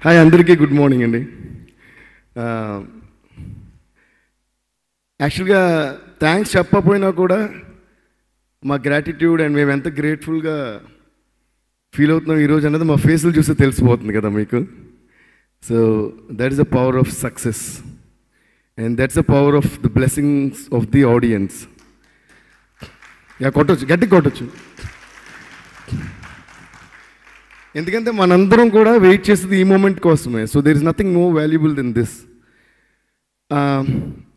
Hi అందరికీ good morning అండి. యాక్చువల్గా థ్యాంక్స్ చెప్పకపోయినా కూడా మా గ్రాటిట్యూడ్ అండ్ మేము ఎంత గ్రేట్ఫుల్గా ఫీల్ అవుతున్నాం ఈరోజు అన్నది మా ఫేసులు చూస్తే తెలిసిపోతుంది కదా మీకు. So that is the power of success and that's the power of the blessings of the audience. కొట్టచ్చు, గట్టిగా కొట్టచ్చు. ఎందుకంటే మనందరం కూడా వెయిట్ చేసేది ఈ మూమెంట్ కోసమే. So there is nothing more valuable than this.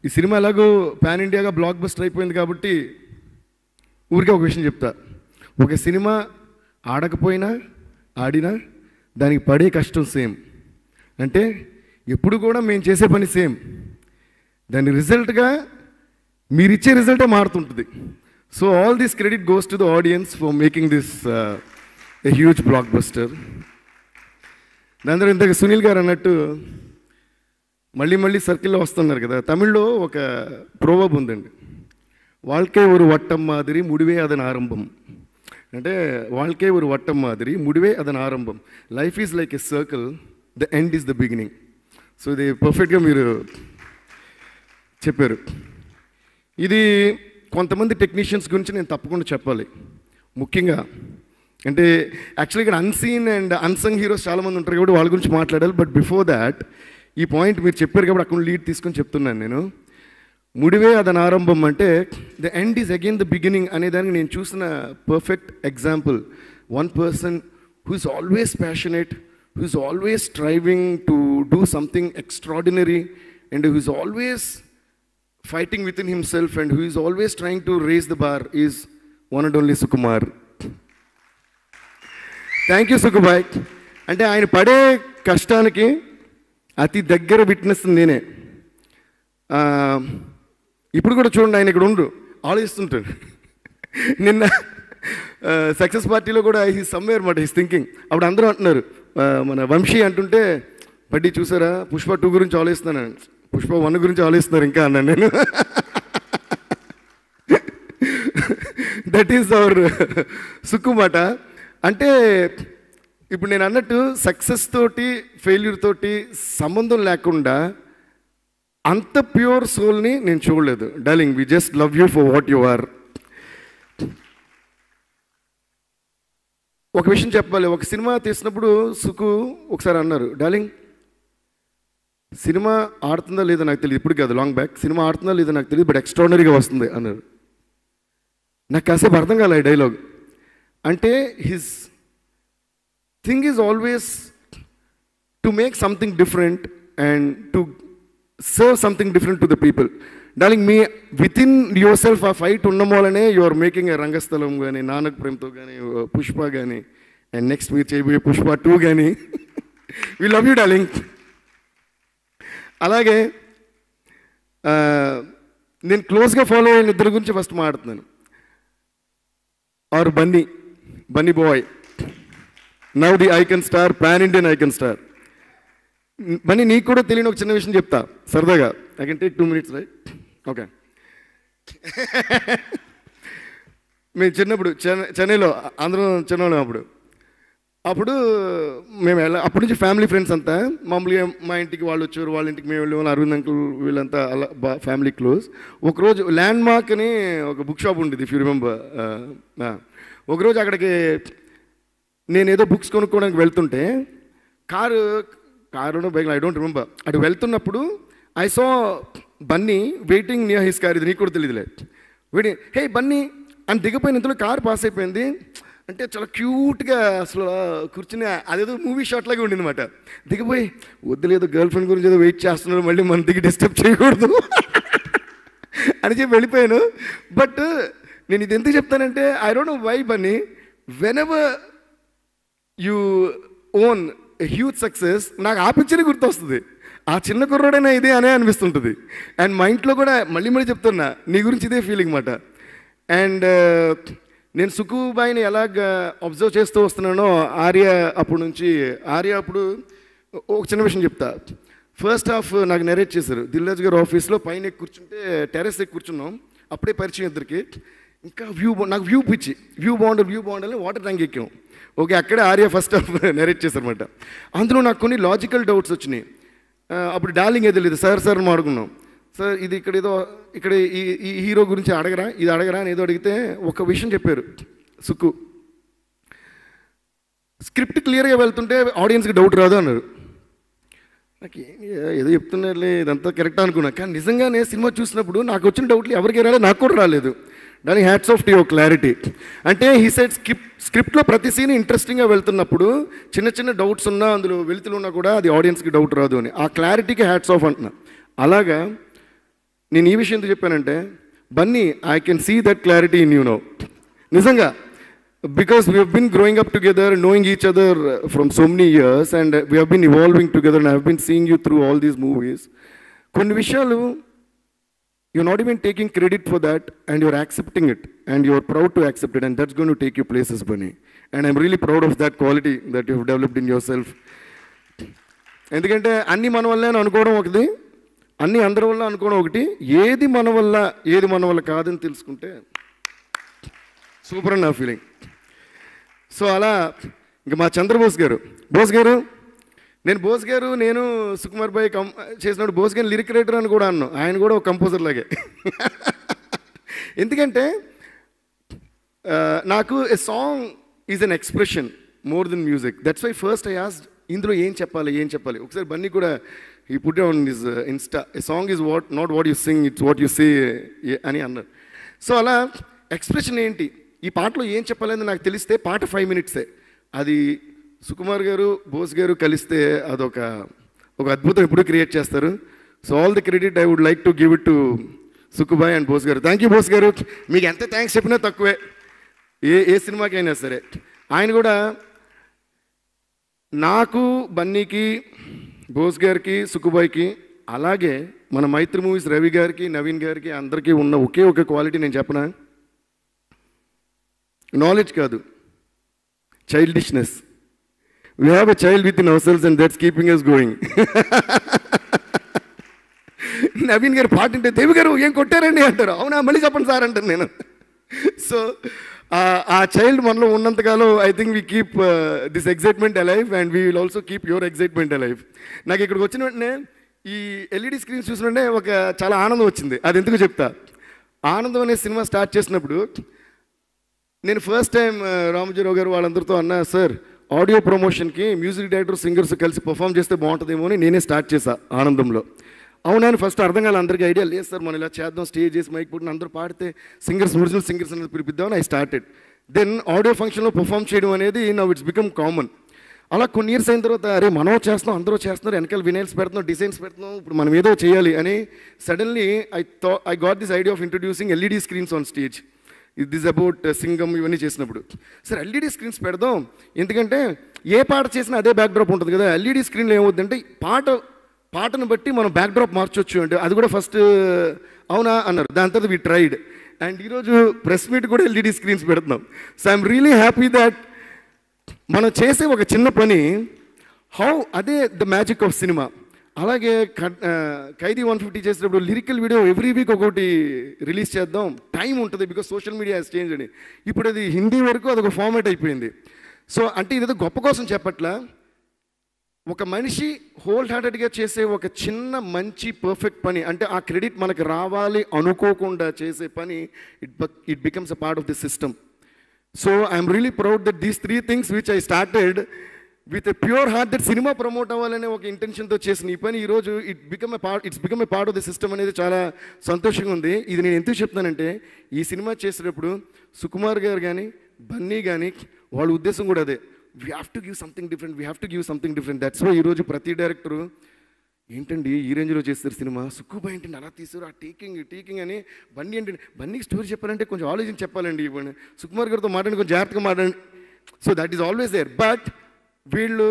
ఈ సినిమా ఎలాగో పాన్ ఇండియాగా బ్లాక్ బస్టర్ అయిపోయింది కాబట్టి ఊరికే ఒక విషయం చెప్తా. ఒక సినిమా ఆడకపోయినా ఆడినా దానికి పడే కష్టం సేమ్. అంటే ఎప్పుడు కూడా మేము చేసే పని సేమ్, దాని రిజల్ట్గా మీరిచ్చే రిజల్టే మారుతుంటుంది. So all this credit goes to the audience for making this a huge blockbuster. దాంతో ఇంతకు సునీల్ గారు అన్నట్టు మళ్ళీ సర్కిల్లో వస్తున్నారు కదా. తమిళ్లో ఒక ప్రోవర్బ్ ఉందండి, வாழ்க்கை ஒரு வட்டம் மாதிரி முடிவே அதன் ஆரம்பம். అంటే வாழ்க்கை ஒரு வட்டம் மாதிரி முடிவே அதன் ఆరంభం. Life is like a circle, the end is the beginning. So ఇది పర్ఫెక్ట్గా మీరు చెప్పారు. ఇది కొంతమంది టెక్నీషియన్స్ గురించి నేను తప్పకుండా చెప్పాలి. ముఖ్యంగా అంటే యాక్చువల్లీ ఇక్కడ అన్సీన్ అండ్ అన్సంగ్ హీరోస్ చాలామంది ఉంటారు కాబట్టి వాళ్ళ గురించి మాట్లాడాలి. బట్ బిఫోర్ దాట్ ఈ పాయింట్ మీరు చెప్పారు కాబట్టి అక్కడ లీడ్ తీసుకొని చెప్తున్నాను నేను. ముడివే అదని ఆరంభం అంటే the end is again the beginning అనేదానికి నేను చూసిన perfect example. One person who is always passionate, who is always striving to do something extraordinary and who is always fighting with in himself and who is always trying to raise the bar is one and only Sukumar. Thank you సుకుబాయ్. అంటే ఆయన పడే కష్టానికి అతి దగ్గర witness నేనే. ఇప్పుడు కూడా చూడండి, ఆయన ఇక్కడ ఉండు ఆలోచిస్తుంటాడు. నిన్న సక్సెస్ పార్టీలో కూడా హీ సమ్వేర్ మాట హీస్ థింకింగ్. అప్పుడు అందరూ అంటున్నారు, మన వంశీ అంటుంటే బడ్డీ చూసారా పుష్ప 2 గురించి ఆలోచిస్తున్నాను, పుష్ప 1 గురించి ఆలోచిస్తున్నారు ఇంకా అన్నాను నేను. దట్ ఈస్ అవర్ సుక్కు మాట. అంటే ఇప్పుడు నేను అన్నట్టు సక్సెస్ తోటి ఫెయిల్యూర్ తోటి సంబంధం లేకుండా అంత ప్యూర్ సోల్ని నేను చూడలేదు. Darling, we just love you for what you are. ఒక విషయం చెప్పాలి, ఒక సినిమా తీసినప్పుడు సుకు ఒకసారి అన్నారు, డార్లింగ్ సినిమా ఆడుతుందా లేదా నాకు తెలియదు, ఇప్పుడు కాదు లాంగ్ బ్యాక్, సినిమా ఆడుతుందా లేదా నాకు తెలియదు బట్ ఎక్స్ట్రాడినరీగా వస్తుంది అన్నారు. నాకు కాసేపు అర్థం కాలే డైలాగ్. అంటే his thing is always to make something different and to serve something different to the people. Darling, me with in your self ఆ ఫైట్ ఉండడం వల్లనే యు ఆర్ మేకింగ్ ఏ రంగస్థలం కానీ, నానక్ ప్రేమ్తో కానీ, పుష్ప కానీ, అండ్ నెక్స్ట్ మీరు చేయబోయే పుష్ప 2 కానీ. We love you darling. అలాగే నేను క్లోజ్గా ఫాలో అయిన ఇద్దరి గురించి ఫస్ట్ మాట్లాడుతున్నాను. Our Bunny boy, now the icon star, pan Indian icon star. Bunny, నీకు కూడా తెలియని ఒక చిన్న విషయం చెప్తా సరదాగా. I can take 2 minutes right? Okay. మేము చిన్నప్పుడు చెన్నైలో అందరం చిన్నవాళ్ళం. అప్పుడు మేము అప్పటి నుంచి ఫ్యామిలీ ఫ్రెండ్స్ అంతా మామూలుగా మా ఇంటికి వాళ్ళు వచ్చారు, వాళ్ళ ఇంటికి మేము వెళ్ళేవాళ్ళం. అరవింద్ అంకుల్ వీళ్ళంతా అలా ఫ్యామిలీ క్లోజ్. ఒకరోజు ల్యాండ్ మార్క్ అని ఒక బుక్ షాప్ ఉండేది, ఇఫ్ యూ రిమెంబర్. ఒకరోజు అక్కడికి నేను ఏదో బుక్స్ కొనుక్కోవడానికి వెళ్తుంటే car bike I don't remember, అటు వెళ్తున్నప్పుడు I saw Bunny waiting near his car. ఇది నీకు కూడా తెలియదులే. వెయిటింగ్, హే బన్నీ అని దిగిపోయిన ఇంతలో కారు పాస్ అయిపోయింది. అంటే చాలా క్యూట్గా అసలు కూర్చుని అదేదో మూవీ షాట్ లాగా ఉండింది అనమాట. దిగిపోయి వద్దులేదు గర్ల్ ఫ్రెండ్ గురించి ఏదో వెయిట్ చేస్తున్నారు, మళ్ళీ మన దిగి డిస్టర్బ్ చేయకూడదు అని చెప్పి వెళ్ళిపోయాను. బట్ నేను ఇది ఎందుకు చెప్తానంటే I don't know why Bunny, whenever you own a huge success నాకు ఆ పిక్చరే గుర్తొస్తుంది. ఆ చిన్న కుర్రోడైనా ఇదే అనే అనిపిస్తుంటుంది. అండ్ మా ఇంట్లో కూడా మళ్ళీ చెప్తున్నా నీ గురించి ఇదే ఫీలింగ్ మాట. అండ్ నేను సుకుబాయిని ఎలాగ అబ్జర్వ్ చేస్తూ వస్తున్నానో ఆర్య అప్పుడు ఒక చిన్న విషయం చెప్తా. ఫస్ట్ హాఫ్ నాకు నెరేట్ చేశారు. దిల్రాజు గారు ఆఫీస్లో పైన కూర్చుంటే టెర్రస్ ఎక్కి కూర్చున్నాం. అప్పుడే పరిచయం ఇద్దరికి. ఇంకా నాకు వ్యూ పిచ్చి, వ్యూ బాగుండాలి వాటర్ ట్యాంక్ ఎక్కాం. ఓకే, అక్కడే ఆర్య ఫస్ట్ హాఫ్ నెరేట్ చేశారనమాట. అందులో నాకు కొన్ని లాజికల్ డౌట్స్ వచ్చినాయి. అప్పుడు డార్లింగ్ ఏదో లేదు, సార్ మాడుకున్నాం. సార్ ఇది ఇక్కడ ఈ హీరో గురించి అడగరా అని ఏదో అడిగితే ఒక విషయం చెప్పారు సుక్కు. స్క్రిప్ట్ క్లియర్గా వెళ్తుంటే ఆడియన్స్కి డౌట్ రాదు అన్నారు. నాకు ఏదో చెప్తున్నారులే, ఇదంతా కరెక్ట్ అనుకున్నా. కానీ నిజంగానే సినిమా చూసినప్పుడు నాకు వచ్చిన డౌట్లు ఎవరికి రాలేదు, నాకు కూడా రాలేదు. దాని hats off to your clarity. అంటే హీ సైడ్ స్క్రిప్ట్లో ప్రతి సీన్ ఇంట్రెస్టింగ్గా వెళ్తున్నప్పుడు చిన్న చిన్న డౌట్స్ ఉన్నా, అందులో వెళ్తున్నా కూడా అది ఆడియన్స్కి డౌట్ రాదు అని. ఆ క్లారిటీకి హ్యాట్స్ ఆఫ్ అంటున్నా. అలాగా నేను ఈ విషయం ఎందుకు చెప్పానంటే, Bunny, I can see that clarity in you know. నిజంగా, because we have been growing up together, knowing each other from so many years, and we have been evolving together, and I have been seeing you through all these movies. కొన్ని విషయాలు you're not even taking credit for that, and you're accepting it, and you're proud to accept it, and that's going to take you places, Bunny. And I'm really proud of that quality that you have developed in yourself. ఎందుకంటే అన్నీ మన వల్లే అని అనుకోవడం ఒకటి, అన్నీ అందరి వల్ల అనుకోవడం ఒకటి. ఏది మన వల్ల కాదని తెలుసుకుంటే సూపర్ అని నా ఫీలింగ్. సో అలా ఇంకా మా చంద్రబోస్ గారు నేను సుకుమార్ భాయ్ చేసినప్పుడు బోస్ గారిని లిరిక్ రైటర్ అని కూడా అన్నాను. ఆయన కూడా ఒక కంపోజర్ లాగే. ఎందుకంటే నాకు a song is an expression more than music. That's why first I asked ఇందులో ఏం చెప్పాలి. ఒకసారి బన్నీ కూడా ఈ put on his insta, a song is not what you sing, it's what you say అని అన్నారు. సో అలా ఎక్స్ప్రెషన్ ఏంటి, ఈ పాటలో ఏం చెప్పాలని నాకు తెలిస్తే పాట 5 minutes. అది సుకుమార్ గారు బోస్ గారు కలిస్తే అదొక అద్భుతం ఎప్పుడు క్రియేట్ చేస్తారు. So all the credit I would like to give it to Sukubai and Bose garu. Thank you Bose గారు, మీకు ఎంత థ్యాంక్స్ చెప్పినా తక్కువే, ఏ సినిమాకైనా సరే. ఆయన కూడా నాకు, బన్నీకి, బోస్ గారికి, సుకుబాయ్కి, అలాగే మన మైత్రి మూవీస్ రవి గారికి, నవీన్ గారికి అందరికీ ఉన్న ఒకే ఒక క్వాలిటీ నేను చెప్పనా, నాలెడ్జ్ కాదు, childishness. We have a child with in our cells and that's keeping us going. Naveen గారు పాట అంటే దేవి గారు ఏం కొట్టారండి అంటారు. అవునా, మళ్ళీ చెప్పండి సార్ అంటాను నేను. సో ఆ చైల్డ్ మనలో ఉన్నంతకాలం I think we keep this excitement alive, and we will also keep your excitement alive. నాకు ఇక్కడికి వచ్చిన వెంటనే ఈ ఎల్ఈడి స్క్రీన్స్ చూసినట్టే చాలా ఆనందం వచ్చింది. అది ఎందుకు చెప్తా. ఆనందం అనే సినిమా స్టార్ట్ చేసినప్పుడు నేను ఫస్ట్ టైం రామజీరావు గారు వాళ్ళందరితో అన్నా, సార్ ఆడియో ప్రమోషన్కి మ్యూజిక్ డైరెక్టర్ సింగర్స్ కలిసి పర్ఫామ్ చేస్తే బాగుంటుందేమో అని నేనే స్టార్ట్ చేశా ఆనందంలో. అవునా అని ఫస్ట్ అర్థం కాలే, అందరికీ ఐడియా లేదు సార్, మనం ఇలా చేద్దాం, స్టేజ్ చేసి మైక్ పుట్టిన అందరూ పాడితే ఒరిజినల్ సింగర్స్ అనేది పిలిపిద్దామని ఐ స్టార్టెడ్. దెన్ ఆడియో ఫంక్షన్లో పర్ఫామ్ చేయడం అనేది నౌ ఇట్స్ బికమ్ కామన్. అలా కొన్ని ఇయర్స్ అయిన తర్వాత అరే మనం చేస్తున్నాం, అందరూ చేస్తున్నారు, వెనకాల వినైల్స్ పెడుతున్నాం, డిజైన్స్ పెడుతున్నాం, ఇప్పుడు మనం ఏదో చేయాలి అని suddenly I got this idea of introducing LED screens on stage. This about Singam ఇవన్నీ చేసినప్పుడు సార్ ఎల్ఈడి స్క్రీన్స్ పెడదాం, ఎందుకంటే ఏ పాట చేసినా అదే బ్యాక్డ్రాప్ ఉంటుంది కదా. ఎల్ఈడి స్క్రీన్లో ఏమవుతుందంటే పాటను బట్టి మనం బ్యాక్డ్రాప్ మార్చొచ్చు అంటే అది కూడా ఫస్ట్ అవునా అన్నారు. దాని తర్వాత వి ట్రైడ్, అండ్ ఈరోజు ప్రెస్ మీట్ కూడా ఎల్ఈడి స్క్రీన్స్ పెడుతున్నాం. So I'm really happy that మనం చేసే ఒక చిన్న పని అదే ద మ్యాజిక్ ఆఫ్ సినిమా. అలాగే ఖైదీ 150 చేసేటప్పుడు లిరికల్ వీడియో ఎవ్రీ వీక్ ఒకటి రిలీజ్ చేద్దాం, టైం ఉంటుంది because social media has change అని. ఇప్పుడు అది హిందీ వరకు అదొక ఫార్మాట్ అయిపోయింది. సో అంటే ఇదేదో గొప్ప కోసం చెప్పట్లా, ఒక మనిషి హోల్ హార్టెడ్గా చేసే ఒక చిన్న మంచి పర్ఫెక్ట్ పని, అంటే ఆ క్రెడిట్ మనకు రావాలి అనుకోకుండా చేసే పని, it becomes a part of the system. So I'm really proud that these 3 things which I started with a pure heart, that cinema promote అవ్వాలనే ఒక ఇంటెన్షన్తో చేసిన ఈ పని ఈరోజు it's become a part of the system అనేది చాలా సంతోషంగా ఉంది. ఇది నేను ఎందుకు చెప్తున్నానంటే ఈ సినిమా చేసేటప్పుడు సుకుమార్ గారు కానీ బన్నీ కానీ వాళ్ళ ఉద్దేశం కూడా అదే, we have to give something different. That's why ఈరోజు ప్రతి డైరెక్టరు ఏంటండి ఈ రేంజ్లో చేస్తారు సినిమా, సుక్కుబాయ్ ఏంటండి అలా తీసారు, ఆ టీకింగ్ అని. బన్నీ ఏంటండి, బన్నీకి స్టోరీ చెప్పాలంటే కొంచెం ఆలోచించి చెప్పాలండి, ఇవ్వండి సుకుమార్ గారితో మాట్లాడి కొంచెం జాగ్రత్తగా మాట్లాడండి. So that is always there. But వీళ్ళు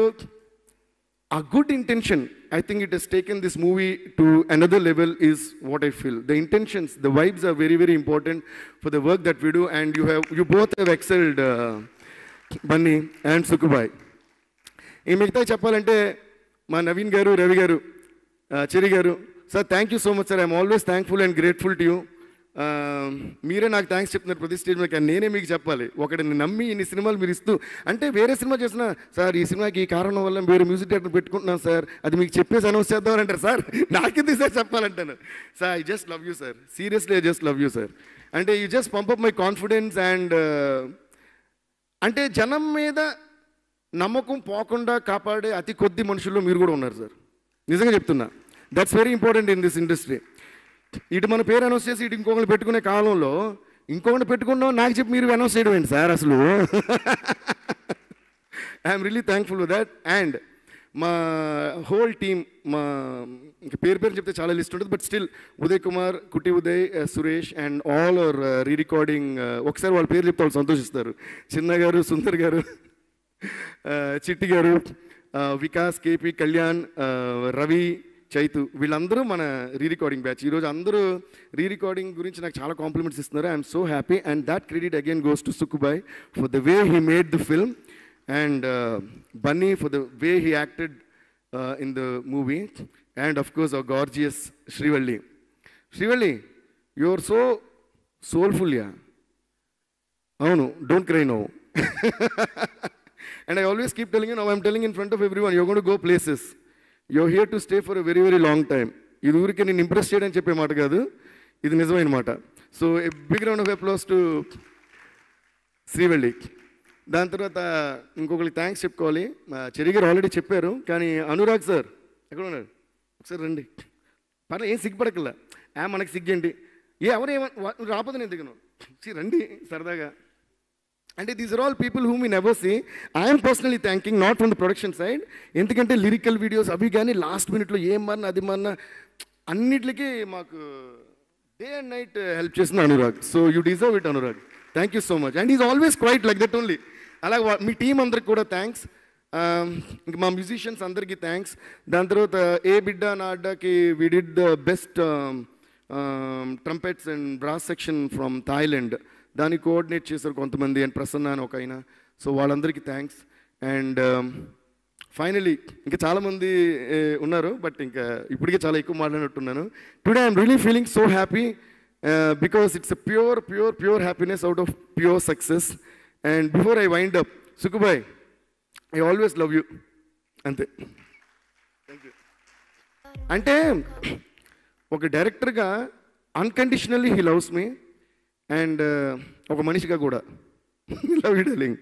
a good intention, I think it has taken this movie to another level is what I feel. The intentions, the vibes are very, very important for the work that we do, and you both have excelled, Bunny and Sukubai. ఈ మిగతా చెప్పాలంటే మా నవీన్ గారు, రవి గారు, చెరి గారు, sir thank you so much sir. I'm always thankful and grateful to you. మీరే నాకు thanks చెప్తున్నారు ప్రతి స్టేజ్ మీద, కానీ నేనే మీకు చెప్పాలి. ఒకటిని నమ్మి ఇన్ని సినిమాలు మీరు ఇస్తూ, అంటే వేరే సినిమా చేసిన సార్ ఈ సినిమాకి ఈ కారణం వల్ల వేరే మ్యూజిక్ డైరెక్టర్ పెట్టుకుంటున్నాను సార్, అది మీకు చెప్పేసి అనౌన్స్ చేద్దామని అంటారు. సార్ నాకెందుకు సార్ చెప్పాలంటాను. Sir I just love you sir, seriously I just love you sir. అంటే you just pump up my confidence. And అంటే జనం మీద నమ్మకం పోకుండా కాపాడే అతి కొద్ది మనుషుల్లో మీరు కూడా ఉన్నారు సార్. నిజంగా చెప్తున్నా, that's very important in this industry. ఇటు మన పేరు అనౌన్స్ చేసి ఇటు ఇంకొకరిని పెట్టుకునే కాలంలో ఇంకొకరిని పెట్టుకున్నాం నాకు చెప్పి మీరు అనౌన్స్ చేయడం ఏంటి సార్ అసలు. I'm really thankful for that. And మా హోల్ టీమ్, మా ఇంకా పేరు చెప్తే చాలా లిస్ట్ ఉంటుంది, బట్ స్టిల్ ఉదయ్ కుమార్, కుట్టి Uday, Suresh and all our re-recording, ఒకసారి వాళ్ళ పేరు చెప్తే వాళ్ళు సంతోషిస్తారు. చిన్న గారు, సుందర్ గారు, చిట్టి గారు, వికాస్, కేపీ, కళ్యాణ్, రవి, చైతు, వీళ్ళందరూ మన రీరికార్డింగ్ బ్యాచ్. ఈరోజు అందరూ రీరికార్డింగ్ గురించి నాకు చాలా కాంప్లిమెంట్స్ ఇస్తున్నారు. I'm so happy. And that credit again goes to Sukkubai for the way he made the film, and Bunny for the way he acted in the movie, and of course our gorgeous Srivalli. Srivalli, you are so soulful, yeah. Avunu, don't cry now. And I always keep telling you, now I'm telling in front of everyone, you're going to go places. You're here to stay for a very, very long time. ఇది ఊరికే నేను impress చేయడానికి చెప్పే మాట కాదు, ఇది నిజమైన మాట. So a big round of applause to Srivalli. దాని తర్వాత ఇంకొకరికి థ్యాంక్స్ చెప్పుకోవాలి. మా చెరి గారు ఆల్రెడీ చెప్పారు, కానీ అనురాగ్ సార్ ఎక్కడ ఉన్నారు? ఒకసారి రండి. పర్లేదు, ఏం సిగ్గుపడకల్లా. మనకి సిగ్గేంటి, రాకపోతే నేను దిగను, రండి సరదాగా. అంటే these are all people whom we never see. I'm personally thanking, not from the production side. ఎందుకంటే లిరికల్ వీడియోస్ అవి కానీ లాస్ట్ మినిట్లో ఏం మారినా అది మారినా అన్నిటికీ మాకు డే అండ్ నైట్ హెల్ప్ చేసిన Anurag. So you deserve it Anurag. Thank you so much. And is always quiet like that only. అలాగే మీ టీం అందరికి కూడా థ్యాంక్స్. ఇంకా మా మ్యూజిషియన్స్ అందరికీ థ్యాంక్స్. దాని తర్వాత ఏ బిడ్డ నా అడ్డాకి we did the best trumpets and brass section from Thailand. దాన్ని కోఆర్డినేట్ చేశారు కొంతమంది, అండ్ ప్రసన్న అని ఒక ఆయన. సో వాళ్ళందరికీ థ్యాంక్స్. అండ్ ఫైనలీ ఇంకా చాలామంది ఉన్నారు, బట్ ఇంకా ఇప్పటికే చాలా ఎక్కువ మాట్లాడినట్టున్నాను. Today I'm really feeling so happy because it's a pure happiness out of pure success. And before I wind up, Sukubai, I always love you, అంతే. Thank you. అంటే ఒక డైరెక్టర్గా unconditionally he loves me, and ఒక మనిషిగా కూడా love you darling.